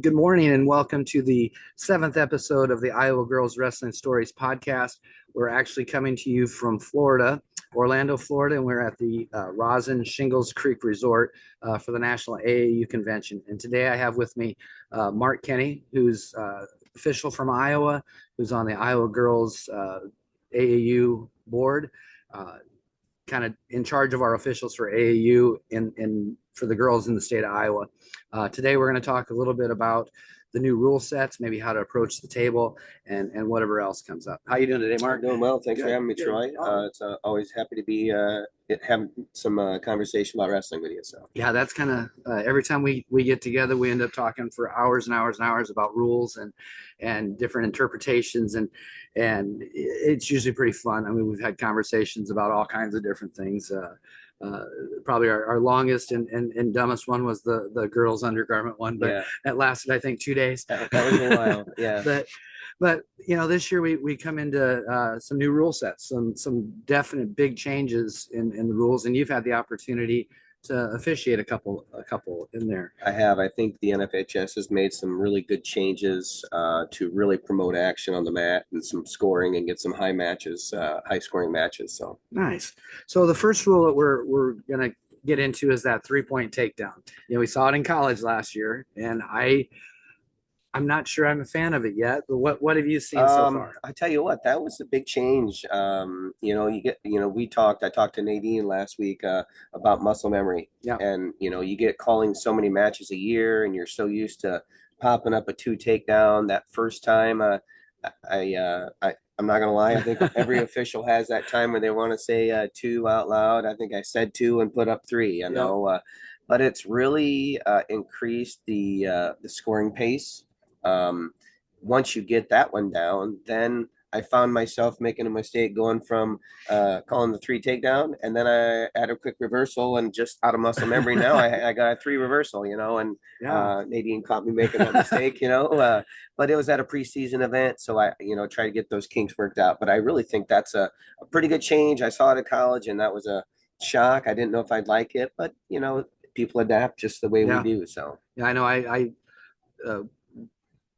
Good morning and welcome to the seventh episode of the Iowa Girls Wrestling Stories podcast. We're actually coming to you from Florida, Orlando, Florida, and we're at the Rosin Shingles Creek Resort for the National AAU Convention. And today I have with me Mark Kenny, who's official from Iowa, who's on the Iowa Girls AAU Board, kind of in charge of our officials for AAU and for the girls in the state of Iowa. Today, we're going to talk a little bit about the new rule sets, maybe how to approach the table, and whatever else comes up. How you doing today, Mark? Doing well. Thanks for Good. having me, Good. Troy. It's always happy to be having some conversation about wrestling with you. So Yeah, that's kind of every time we get together, we end up talking for hours and hours and hours about rules and different interpretations, and it's usually pretty fun. I mean, we've had conversations about all kinds of different things. Probably our longest and dumbest one was the girls undergarment one, but that lasted, I think, 2 days. That was a while. Yeah. But you know, this year we come into some new rule sets, some definite big changes in the rules, and you've had the opportunity to officiate a couple in there. I have. I think the NFHS has made some really good changes to really promote action on the mat and some scoring and get some high scoring matches. So nice. So the first rule that we're gonna get into is that 3-point takedown. You know, we saw it in college last year, and I'm not sure I'm a fan of it yet, but what have you seen so far? I tell you what, that was a big change. I talked to Nadine last week about muscle memory. Yeah. And, you get calling so many matches a year and you're so used to popping up a 2 takedown that first time. I'm not going to lie. I think every official has that time where they want to say 2 out loud. I think I said 2 and put up 3, but it's really increased the scoring pace. Once you get that one down, then I found myself making a mistake going from calling the 3 takedown, and then I had a quick reversal, and just out of muscle memory now I got a 3 reversal, and Nadine caught me making that mistake, but it was at a preseason event, so I try to get those kinks worked out. But I really think that's a pretty good change. I saw it at college, and that was a shock. I didn't know if I'd like it, but people adapt just the way we do. So yeah, I know I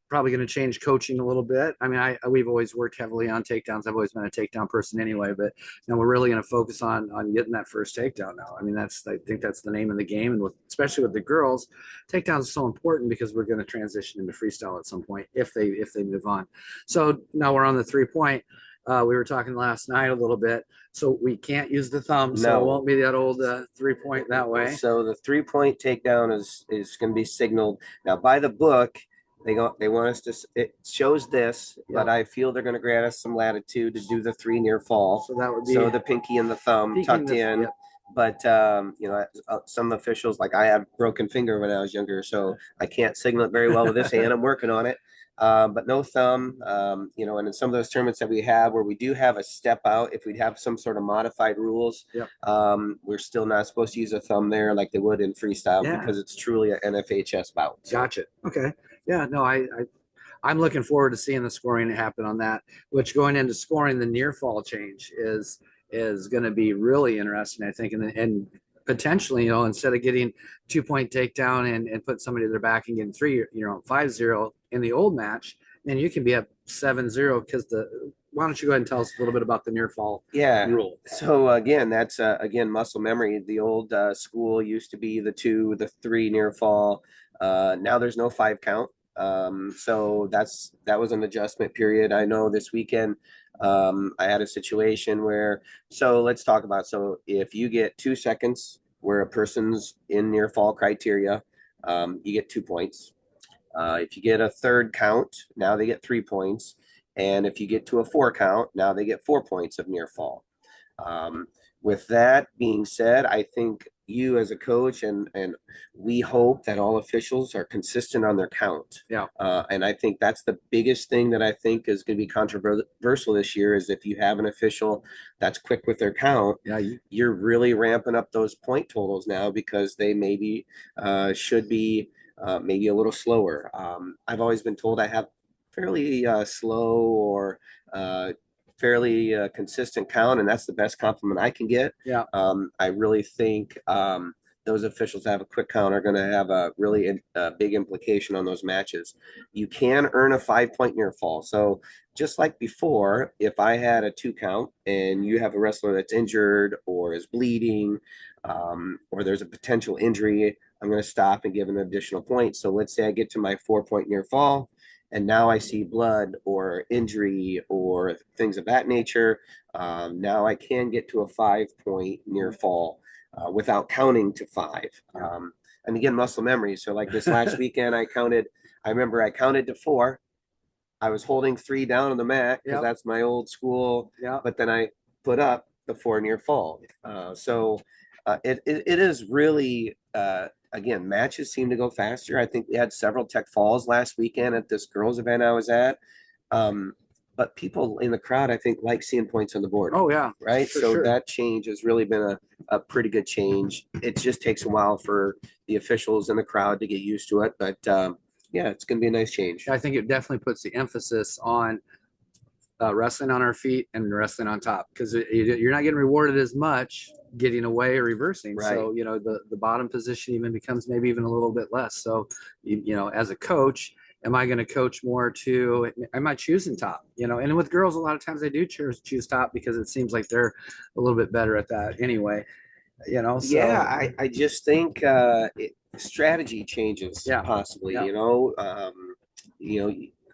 probably going to change coaching a little bit. I mean, we've always worked heavily on takedowns. I've always been a takedown person anyway, but we're really going to focus on getting that first takedown now. I mean, I think that's the name of the game, and especially with the girls, takedowns is so important because we're going to transition into freestyle at some point if they move on. So now we're on the 3-point. We were talking last night a little bit, so we can't use the thumb, so it won't be that old 3-point that way. So the 3-point takedown is going to be signaled now by the book. They want us to. It shows this, but I feel they're going to grant us some latitude to do the 3 near fall. So that would be the pinky and the thumb tucked in. Yep. But some officials, like I had broken finger when I was younger, so I can't signal it very well with this hand. I'm working on it. But no thumb, and in some of those tournaments that we have where we do have a step out, if we have some sort of modified rules, we're still not supposed to use a thumb there like they would in freestyle because it's truly an NFHS bout. So. Gotcha. Okay. Yeah, no, I'm looking forward to seeing the scoring happen on that, which going into scoring the near fall change is going to be really interesting, I think. And potentially, instead of getting 2-point takedown and put somebody to their back and getting 3, 5-0 in the old match, then you can be up 7-0 because why don't you go ahead and tell us a little bit about the near fall rule? So again, that's muscle memory. The old school used to be the 2, the 3 near fall. Now there's no 5 count. So that was an adjustment period. I know this weekend I had a situation where, so let's talk about, so if you get 2 seconds where a person's in near fall criteria, you get 2 points. If you get a 3rd count, now they get 3 points. And if you get to a 4 count, now they get 4 points of near fall. With that being said, I think you as a coach and we hope that all officials are consistent on their count. Yeah. And I think that's the biggest thing that I think is going to be controversial this year is if you have an official that's quick with their count, you're really ramping up those point totals now because they maybe should be maybe a little slower. I've always been told I have fairly slow or fairly consistent count, and that's the best compliment I can get. Yeah. I really think the those officials that have a quick count are going to have a really big implication on those matches. You can earn a 5-point near fall. So just like before, if I had a 2 count and you have a wrestler that's injured or is bleeding, or there's a potential injury, I'm going to stop and give an additional point. So let's say I get to my 4-point near fall, and now I see blood or injury or things of that nature. Now I can get to a 5-point near fall without counting to 5. And again, muscle memory. So like this last weekend, I remember I counted to 4. I was holding 3 down on the mat because that's my old school. But then I put up the 4 near fall. It is really, again, matches seem to go faster. I think we had several tech falls last weekend at this girls event I was at. But people in the crowd, I think, like seeing points on the board. Oh, yeah. Right. So sure. that change has really been a pretty good change. It just takes a while for the officials in the crowd to get used to it. But yeah, it's going to be a nice change. I think it definitely puts the emphasis on wrestling on our feet and wrestling on top, because you're not getting rewarded as much getting away or reversing. Right. So, the bottom position even becomes maybe even a little bit less. So, as a coach, am I going to coach more to, am I choosing top? And with girls, a lot of times they do choose top because it seems like they're a little bit better at that anyway. So. Yeah, I just think strategy changes possibly.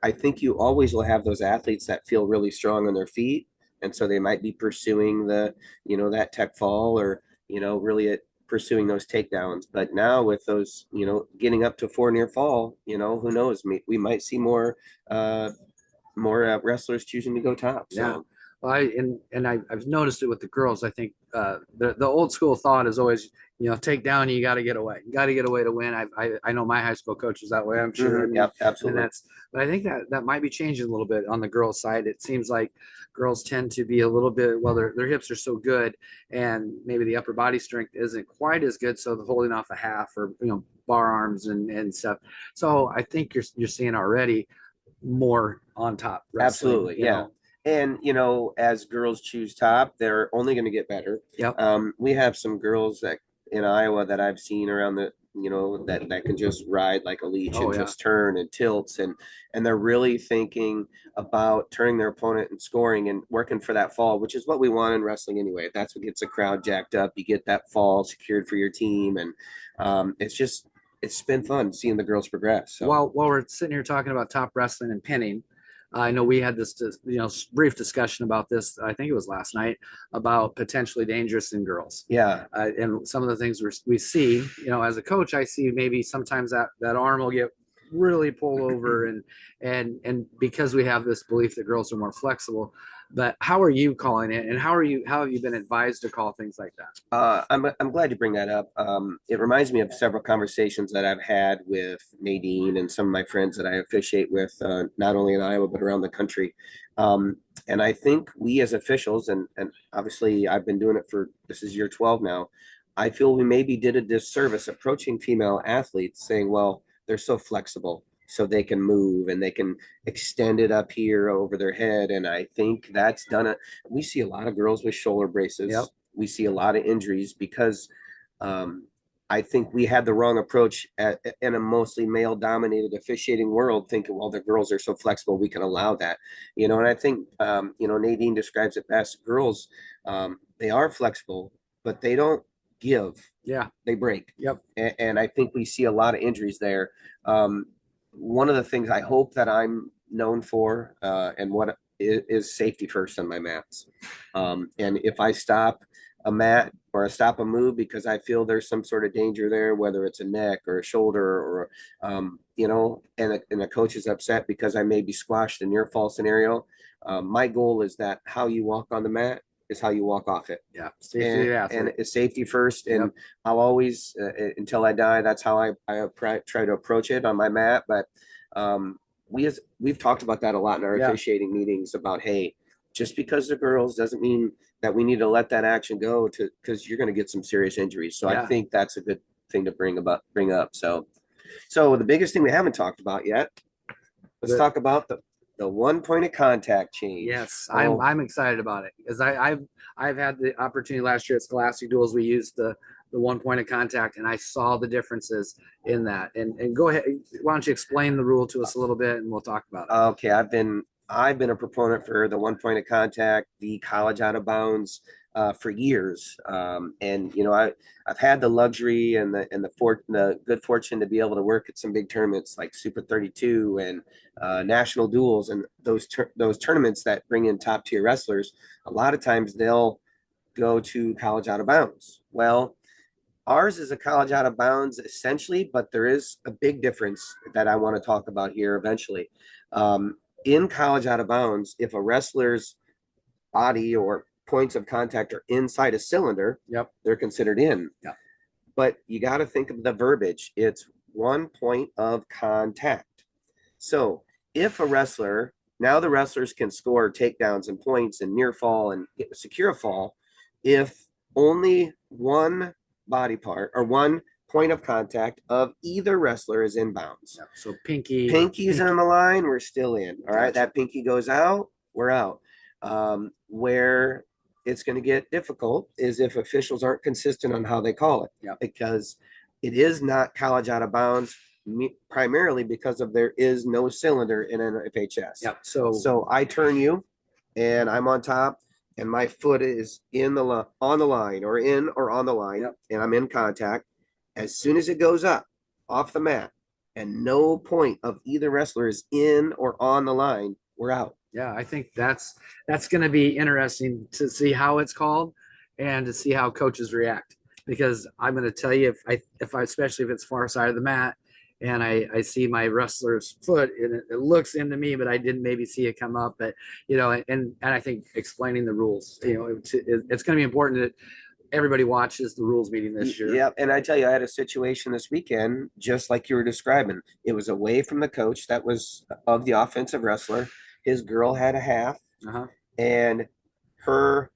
I think you always will have those athletes that feel really strong on their feet, and so they might be pursuing that tech fall or really pursuing those takedowns. But now with those getting up to 4 near fall, who knows? We might see more wrestlers choosing to go top. So. Yeah. Well, I've noticed it with the girls. I think the old school thought is always, take down, you got to get away. You got to get away to win. I know my high school coach was that way, I'm sure. Yeah, absolutely. But I think that might be changing a little bit on the girls' side. It seems like girls tend to be a little bit, well, their hips are so good, and maybe the upper body strength isn't quite as good. So the holding off a half or bar arms and stuff. So I think you're seeing already more on top wrestling. Absolutely, yeah. And as girls choose top, they're only going to get better. Yep. We have some girls that in Iowa that I've seen around the that can just ride like a leech and just turn and tilts, and they're really thinking about turning their opponent and scoring and working for that fall, which is what we want in wrestling anyway. That's what gets the crowd jacked up. You get that fall secured for your team, and it's been fun seeing the girls progress. So. While we're sitting here talking about top wrestling and pinning, I know we had this, brief discussion about this. I think it was last night, about potentially dangerous in girls. Yeah. And some of the things we see, as a coach, I see maybe sometimes that arm will get really pulled over, and because we have this belief that girls are more flexible. But how are you calling it, and how have you been advised to call things like that? I'm glad you bring that up. It reminds me of several conversations that I've had with Nadine and some of my friends that I officiate with, not only in Iowa but around the country. And I think we as officials, and obviously I've been doing it this is year 12 now. I feel we maybe did a disservice approaching female athletes, saying, well, they're so flexible, so they can move and they can extend it up here over their head. And I think that's done it. We see a lot of girls with shoulder braces. Yep. We see a lot of injuries because I think we had the wrong approach in a mostly male dominated officiating world, thinking, well, the girls are so flexible, we can allow that, and I think, Nadine describes it best. Girls, they are flexible, but they don't give. Yeah. They break. Yep. And I think we see a lot of injuries there. One of the things I hope that I'm known for, and what is safety first on my mats. And if I stop a mat or I stop a move because I feel there's some sort of danger there, whether it's a neck or a shoulder or, and the coach is upset because I may be squashed in near fall scenario. My goal is that how you walk on the mat is how you walk off it. Yeah. And it's safety first. And I'll always, until I die, that's how I try to approach it on my mat. But we've talked about that a lot in our officiating meetings about, hey, just because the girls doesn't mean that we need to let that action go because you're going to get some serious injuries. So I think that's a good thing to bring up. So the biggest thing we haven't talked about yet, let's talk about the 1 point of contact change. Yes, I'm excited about it because I've had the opportunity last year at Scholastic Duels. We used the the one point of contact, and I saw the differences in that. And go ahead, why don't you explain the rule to us a little bit, and we'll talk about it. Okay, I've been a proponent for the one point of contact, the college out of bounds, for years. And you know, I've had the luxury and the good fortune to be able to work at some big tournaments like Super 32 and national duels, and those tournaments that bring in top tier wrestlers. A lot of times they'll go to college out of bounds. Well, ours is a college out of bounds essentially, but there is a big difference that I want to talk about here eventually. In college out of bounds, if a wrestler's body or points of contact are inside a cylinder, Yep. they're considered in. Yep. But you got to think of the verbiage. It's one point of contact. So if a wrestler, now the wrestlers can score takedowns and points and near fall and secure a fall if only one body part or one point of contact of either wrestler is inbounds. Yep. So pinky's on the line, we're still in. All right. Gotcha. That pinky goes out, we're out. Where it's going to get difficult is if officials aren't consistent on how they call it. Yep. Because it is not college out of bounds primarily because of there is no cylinder in an FHS. Yep. So I turn you and I'm on top and my foot is on the line or in or on the line. Yep. And I'm in contact. As soon as it goes up off the mat and no point of either wrestler is in or on the line, we're out. yeah, I think that's going to be interesting to see how it's called and to see how coaches react, because I'm going to tell you, if I especially if it's far side of the mat and I see my wrestler's foot and it looks into me, but I didn't maybe see it come up, but you know, and I think explaining the rules, you know, it's going to be important that everybody watches the rules meeting this year. Yeah, and I tell you, I had a situation this weekend, just like you were describing. It was away from the coach that was of the offensive wrestler. His girl had a half, and her,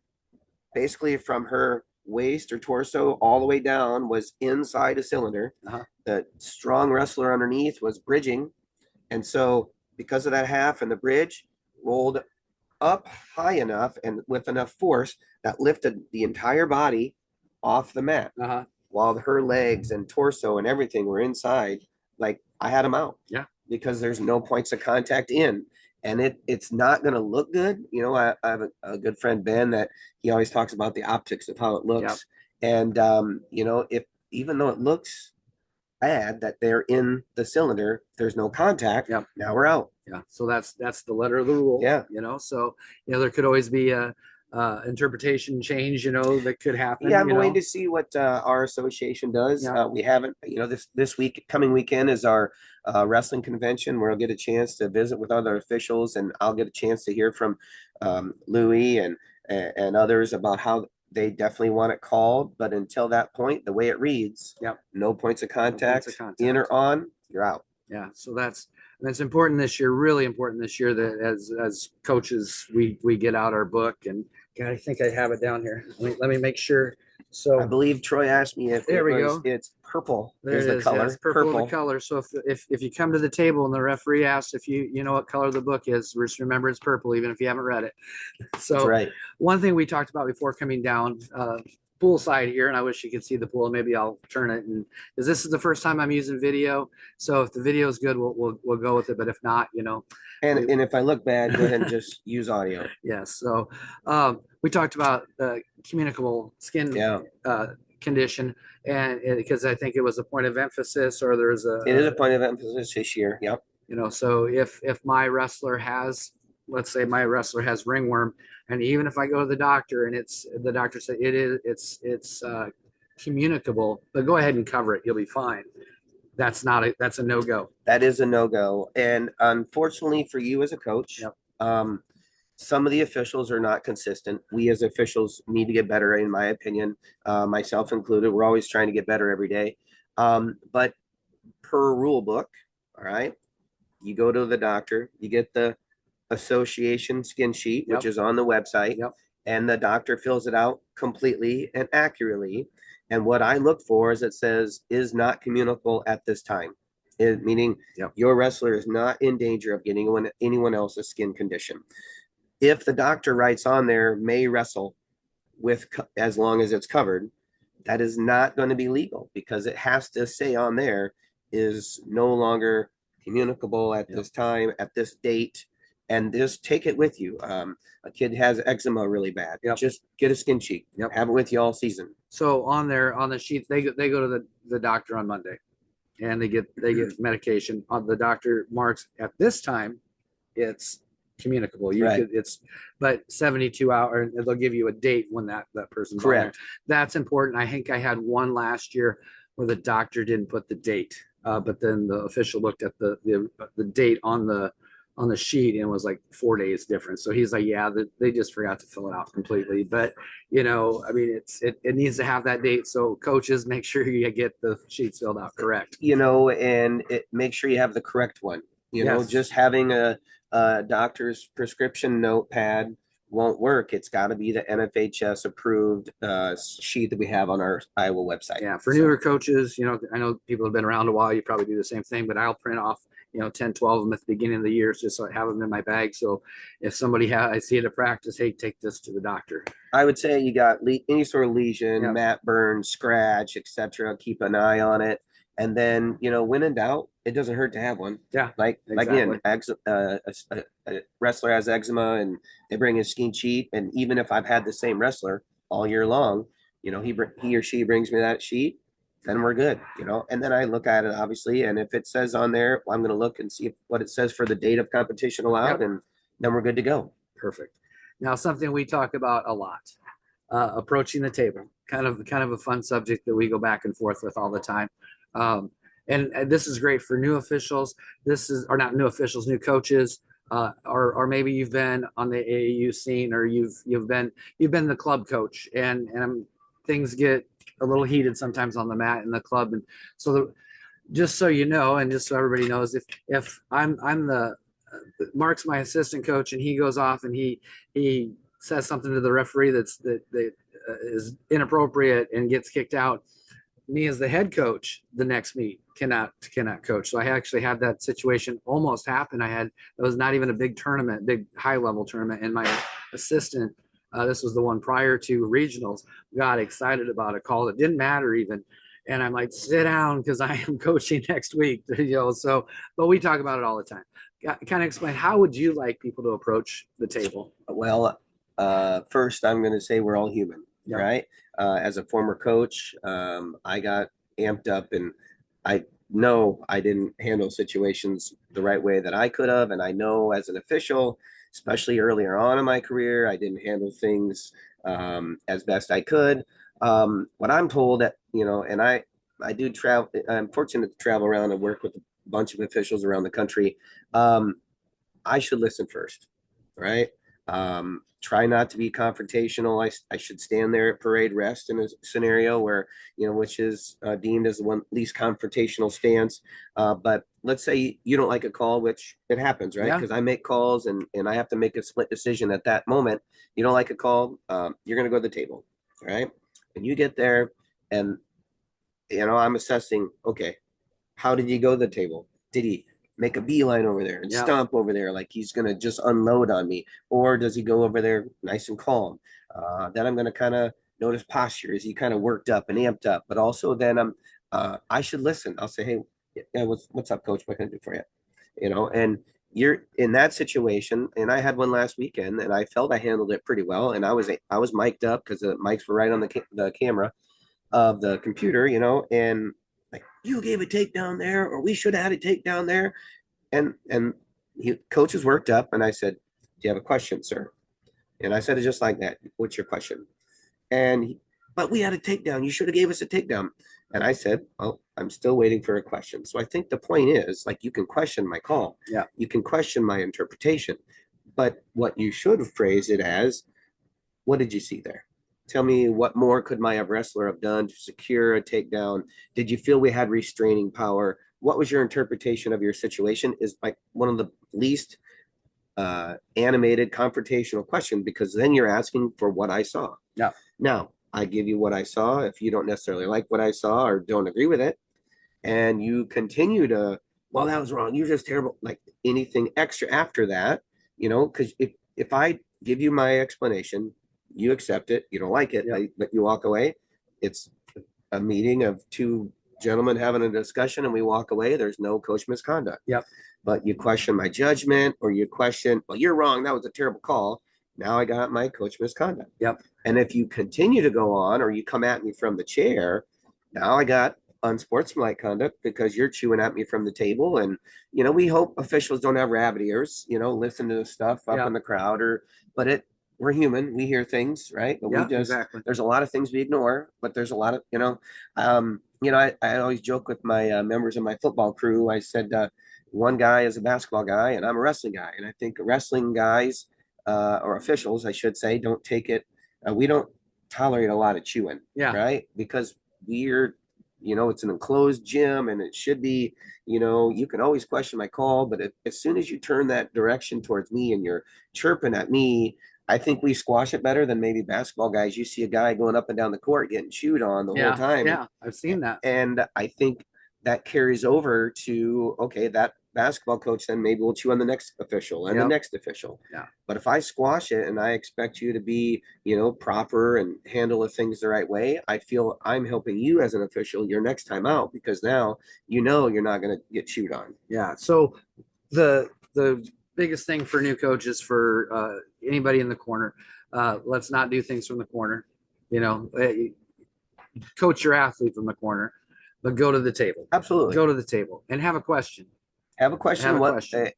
basically from her waist or torso all the way down was inside a cylinder. The strong wrestler underneath was bridging, and so because of that half and the bridge rolled up high enough and with enough force that lifted the entire body off the mat, while her legs and torso and everything were inside. Like, I had them out. Yeah. Because there's no points of contact in, and it's not going to look good. You know, I have a good friend, Ben, that he always talks about the optics of how it looks. Yep. And you know, if even though it looks bad that they're in the cylinder, there's no contact. Yep. Now we're out. Yeah. So that's the letter of the rule. Yeah. You know, so you know, there could always be a interpretation change, you know, that could happen. Yeah, I'm waiting to see what our association does. Yeah. We haven't, you know, this coming weekend is our wrestling convention where I'll get a chance to visit with other officials, and I'll get a chance to hear from Louis and others about how they definitely want it called. But until that point, the way it reads, no points of contact, in or on, you're out. Yeah, so that's important this year, really important this year, that as coaches we get out our book, and God, I think I have it down here. Let me make sure. So I believe Troy asked me if there we go. It's purple. There's the color. Yeah, purple the color. So if you come to the table and the referee asks if you know what color the book is, just remember it's purple, even if you haven't read it. So that's right. One thing we talked about before coming down, pool side here, and I wish you could see the pool. Maybe I'll turn it, and because this is the first time I'm using video, so if the video is good, we'll go with it. But if not, you know, and if I look bad, go ahead and just use audio. Yes. So we talked about communicable skin condition, and because I think it was a point of emphasis, or there's it is a point of emphasis this year. Yep. You know, so if my wrestler has, let's say my wrestler has ringworm, and even if I go to the doctor and the doctor said it's communicable, but go ahead and cover it, you'll be fine. That's a no-go. That is a no-go. And unfortunately for you as a coach, some of the officials are not consistent. We as officials need to get better, in my opinion, myself included. We're always trying to get better every day. But per rule book, all right, you go to the doctor, you get the association skin sheet, which is on the website, and the doctor fills it out completely and accurately. And what I look for is it says is not communicable at this time, meaning your wrestler is not in danger of getting anyone else's skin condition. If the doctor writes on there may wrestle with as long as it's covered, that is not going to be legal because it has to say on there is no longer communicable at this time, at this date, and just take it with you. A kid has eczema really bad. Just get a skin sheet. Have it with you all season. So on the sheet, they go to the doctor on Monday, and they get medication. The doctor marks at this time, it's communicable. But 72 hours, they'll give you a date when that person's correct. That's important. I think I had one last year where the doctor didn't put the date, but then the official looked at the date on the sheet and it was like 4 days difference. So he's like, yeah, they just forgot to fill it out completely. But I mean, it needs to have that date. So coaches, make sure you get the sheets filled out correct. And make sure you have the correct one. Just having a doctor's prescription notepad won't work. It's got to be the NFHS approved sheet that we have on our Iowa website. Yeah, for newer coaches, I know people have been around a while. You probably do the same thing, but I'll print off 10, 12 of them at the beginning of the year just so I have them in my bag. So if somebody I see it at practice, hey, take this to the doctor. I would say you got any sort of lesion, mat burn, scratch, etc. Keep an eye on it. And then, when in doubt, it doesn't hurt to have one. Yeah. Again, a wrestler has eczema and they bring a skin sheet. And even if I've had the same wrestler all year long, he or she brings me that sheet, then we're good, and then I look at it obviously. And if it says on there, well, I'm going to look and see what it says for the date of competition allowed. And then we're good to go. Perfect. Now, something we talk about a lot, approaching the table, kind of a fun subject that we go back and forth with all the time. And this is great for new officials. Or not new officials, new coaches, or maybe you've been on the AAU scene, or you've been the club coach, and things get a little heated sometimes on the mat in the club. And so just so you know, and just so everybody knows, if I'm Mark's my assistant coach and he goes off and he says something to the referee that is inappropriate and gets kicked out, me as the head coach the next meet cannot coach. So I actually had that situation almost happen. It was not even a big high level tournament, and my assistant, this was the one prior to regionals, got excited about a call that didn't matter even. And I'm like, sit down because I am coaching next week. So, but we talk about it all the time. Kind of explain, how would you like people to approach the table? Well, first I'm going to say we're all human, right? As a former coach, I got amped up, and I know I didn't handle situations the right way that I could have. And I know as an official, especially earlier on in my career, I didn't handle things as best I could. What I'm told that, and I do travel, I'm fortunate to travel around and work with a bunch of officials around the country. I should listen first, right? Try not to be confrontational. I should stand there at parade rest in a scenario where, which is deemed as the one least confrontational stance. But let's say you don't like a call, which it happens, right? Because I make calls and I have to make a split decision at that moment. You don't like a call, you're going to go to the table, right? And you get there and, I'm assessing, okay, how did he go to the table? Did he make a beeline over there and stomp over there like he's going to just unload on me? Or does he go over there nice and calm? Then I'm going to kind of notice posture. Is he kind of worked up and amped up? But also then I should listen. I'll say, hey, what's up, coach? What can I do for you? And you're in that situation. And I had one last weekend and I felt I handled it pretty well. And I was mic'd up because the mics were right on the camera of the computer, and like, you gave a takedown there, or we should have had a takedown there. And coach was worked up, and I said, do you have a question, sir? And I said it just like that. What's your question? But we had a takedown. You should have gave us a takedown. And I said, well, I'm still waiting for a question. So I think the point is, like, you can question my call. Yeah. You can question my interpretation. But what you should phrase it as, what did you see there? Tell me, what more could my wrestler have done to secure a takedown? Did you feel we had restraining power? What was your interpretation of your situation? Is like one of the least animated confrontational question, because then you're asking for what I saw. Yeah. Now, I give you what I saw. If you don't necessarily like what I saw or don't agree with it, and you continue to, well, that was wrong, you're just terrible, like anything extra after that, because if I give you my explanation, you accept it, you don't like it, but you walk away, it's a meeting of two gentlemen having a discussion and we walk away, there's no coach misconduct. Yep. But you question my judgment, or you question, well, you're wrong, that was a terrible call. Now I got my coach misconduct. Yep. And if you continue to go on, or you come at me from the chair, now I got unsportsmanlike conduct because you're chewing at me from the table. And, we hope officials don't have rabbit ears, listen to the stuff up in the crowd, but we're human. We hear things, right? But exactly. There's a lot of things we ignore, but there's a lot of, I always joke with my members of my football crew. I said, one guy is a basketball guy and I'm a wrestling guy. And I think wrestling guys, or officials, I should say, don't take it. We don't tolerate a lot of chewing, right? Because we're, it's an enclosed gym and it should be, you can always question my call, but as soon as you turn that direction towards me and you're chirping at me, I think we squash it better than maybe basketball guys. You see a guy going up and down the court getting chewed on the whole time. Yeah, I've seen that. And I think that carries over to, okay, that basketball coach then maybe will chew on the next official and the next official. Yeah. But if I squash it and I expect you to be, proper and handle the things the right way, I feel I'm helping you as an official your next time out, because now you're not going to get chewed on. Yeah. So the biggest thing for new coaches, for anybody in the corner, let's not do things from the corner. Coach your athlete from the corner, but go to the table. Absolutely. Go to the table and have a question. Have a question.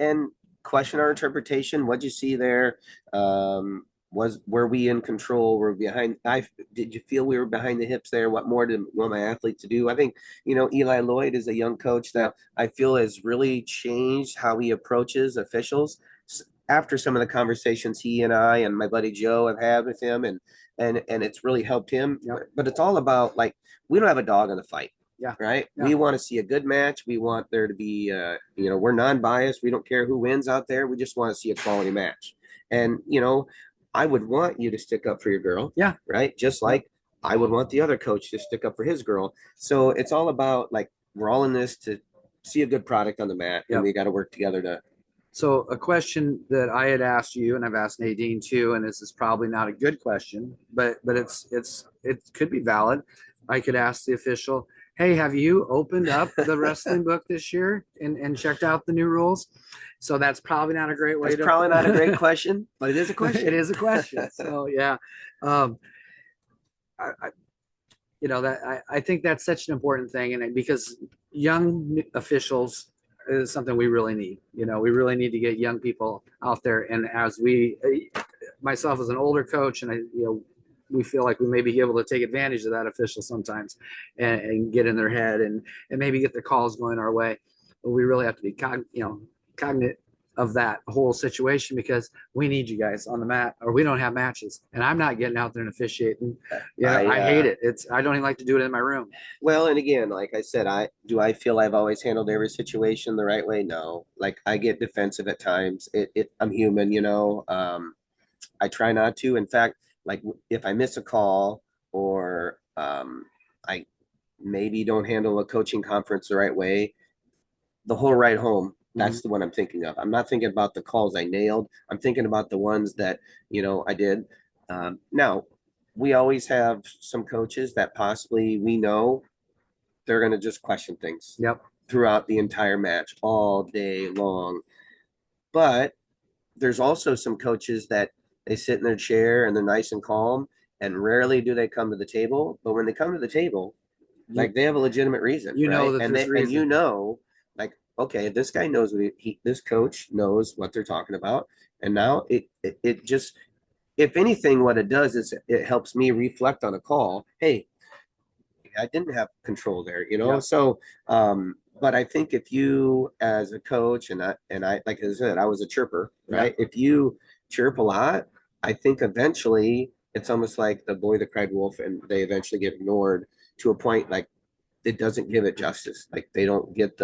And question our interpretation. What'd you see there? Were we in control? Were we behind? Did you feel we were behind the hips there? What more did you want my athlete to do? I think, Eli Lloyd is a young coach that I feel has really changed how he approaches officials after some of the conversations he and I and my buddy Joe have had with him, and it's really helped him. But it's all about, like, we don't have a dog in the fight. Yeah. Right. Yeah. We want to see a good match. We want there to be, we're non-biased. We don't care who wins out there. We just want to see a quality match. And, I would want you to stick up for your girl. Yeah. Right. Just like I would want the other coach to stick up for his girl. So it's all about, like, we're all in this to see a good product on the mat, and we got to work together to. So a question that I had asked you, and I've asked Nadine too, and this is probably not a good question, but it could be valid. I could ask the official, hey, have you opened up the wrestling book this year and checked out the new rules? So that's probably not a great way. It's probably not a great question, but it is a question. It is a question. So yeah, I think that's such an important thing, and because young officials is something we really need. We really need to get young people out there, and as myself as an older coach, and we feel like we may be able to take advantage of that official sometimes and get in their head and maybe get the calls going our way. But we really have to be cognizant of that whole situation, because we need you guys on the mat, or we don't have matches. And I'm not getting out there and officiating. I hate it. I don't even like to do it in my room. Well, and again, like I said, I feel I've always handled every situation the right way? No. Like, I get defensive at times. I'm human, I try not to. In fact, like, if I miss a call, or I maybe don't handle a coaching conference the right way, the whole ride home, that's the one I'm thinking of. I'm not thinking about the calls I nailed. I'm thinking about the ones that, I did. Now, we always have some coaches that possibly we know they're going to just question things throughout the entire match all day long. But there's also some coaches that they sit in their chair and they're nice and calm, and rarely do they come to the table. But when they come to the table, like, they have a legitimate reason, and like, okay, this guy knows this coach knows what they're talking about. And now it just, if anything, what it does is it helps me reflect on a call. Hey, I didn't have control there, So, but I think if you, as a coach, and I, like I said, I was a chirper, right? If you chirp a lot, I think eventually it's almost like the boy that cried wolf, and they eventually get ignored to a point, like, it doesn't give it justice. Like, they don't get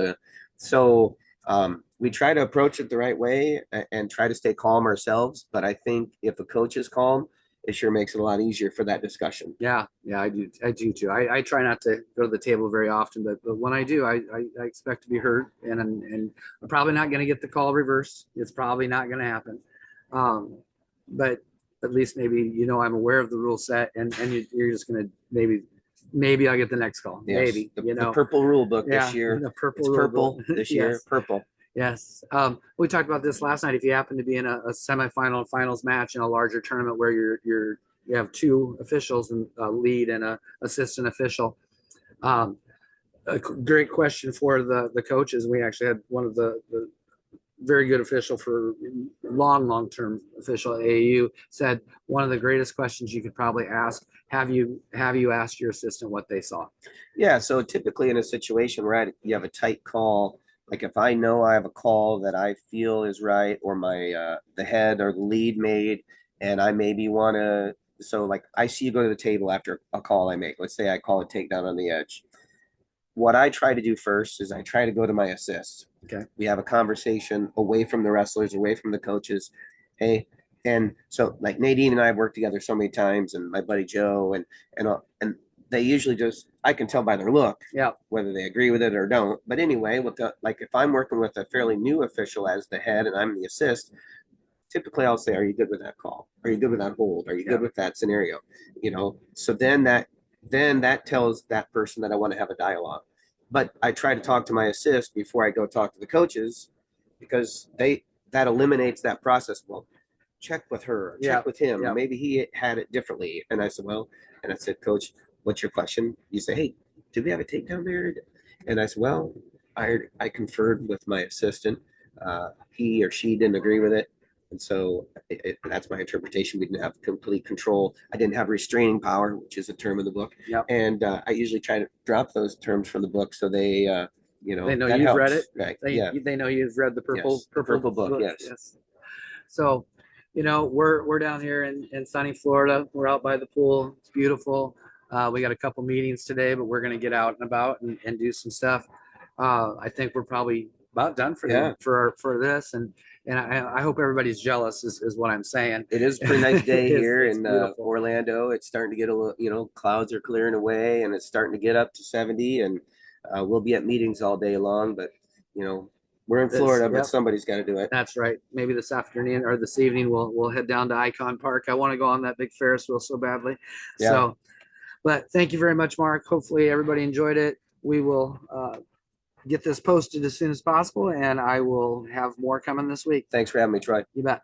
so we try to approach it the right way and try to stay calm ourselves. But I think if a coach is calm, it sure makes it a lot easier for that discussion. Yeah, I do too. I try not to go to the table very often, but when I do, I expect to be heard, and I'm probably not going to get the call reversed. It's probably not going to happen. But at least maybe, I'm aware of the rule set, and you're just going to maybe maybe I'll get the next call. Yes. Maybe, The purple rule book this year. the purple It's rule purple book. this year. Yes. Purple. Yes. We talked about this last night. If you happen to be in a semifinal and finals match in a larger tournament where you have two officials and a lead and a assistant official. A great question for the coaches. We actually had one of the very good official for long-term official at AAU said one of the greatest questions you could probably ask, have you asked your assistant what they saw? Yeah. So typically in a situation where you have a tight call, like if I know I have a call that I feel is right, or my the head or the lead made, and I maybe want to, so like I see you go to the table after a call I make. Let's say I call a takedown on the edge. What I try to do first is I try to go to my assist. Okay. We have a conversation away from the wrestlers, away from the coaches. Hey, and so like Nadine and I have worked together so many times, and my buddy Joe, and they usually just, I can tell by their look, Yeah, whether they agree with it or don't. But anyway, like if I'm working with a fairly new official as the head and I'm the assist, typically I'll say, are you good with that call? Are you good with that hold? Are you good with that scenario? So then that tells that person that I want to have a dialogue. But I try to talk to my assist before I go talk to the coaches, because that eliminates that process. Well, check with her, check with him. Yeah. Maybe he had it differently. And I said, Coach, what's your question? You say, hey, did we have a takedown there? And I said, well, I conferred with my assistant. He or she didn't agree with it. And so that's my interpretation. We didn't have complete control. I didn't have restraining power, which is a term in the book. Yep. And I usually try to drop those terms from the book so they they know that you've helps. read it. Right. They know you've read the purple book. Yes. So, we're down here in sunny Florida. We're out by the pool. It's beautiful. We got a couple meetings today, but we're going to get out and about and do some stuff. I think we're probably about done for this, and I hope everybody's jealous is what I'm saying. It is a pretty nice day here in beautiful. Orlando. It's starting to get a little, clouds are clearing away, and it's starting to get up to 70, and we'll be at meetings all day long, but we're in Florida, but somebody's got to do it. That's right. Maybe this afternoon or this evening we'll head down to Icon Park. I want to go on that big Ferris wheel so badly. Yeah. So, but thank you very much, Mark. Hopefully everybody enjoyed it. We will get this posted as soon as possible, and I will have more coming this week. Thanks for having me, Troy. You bet.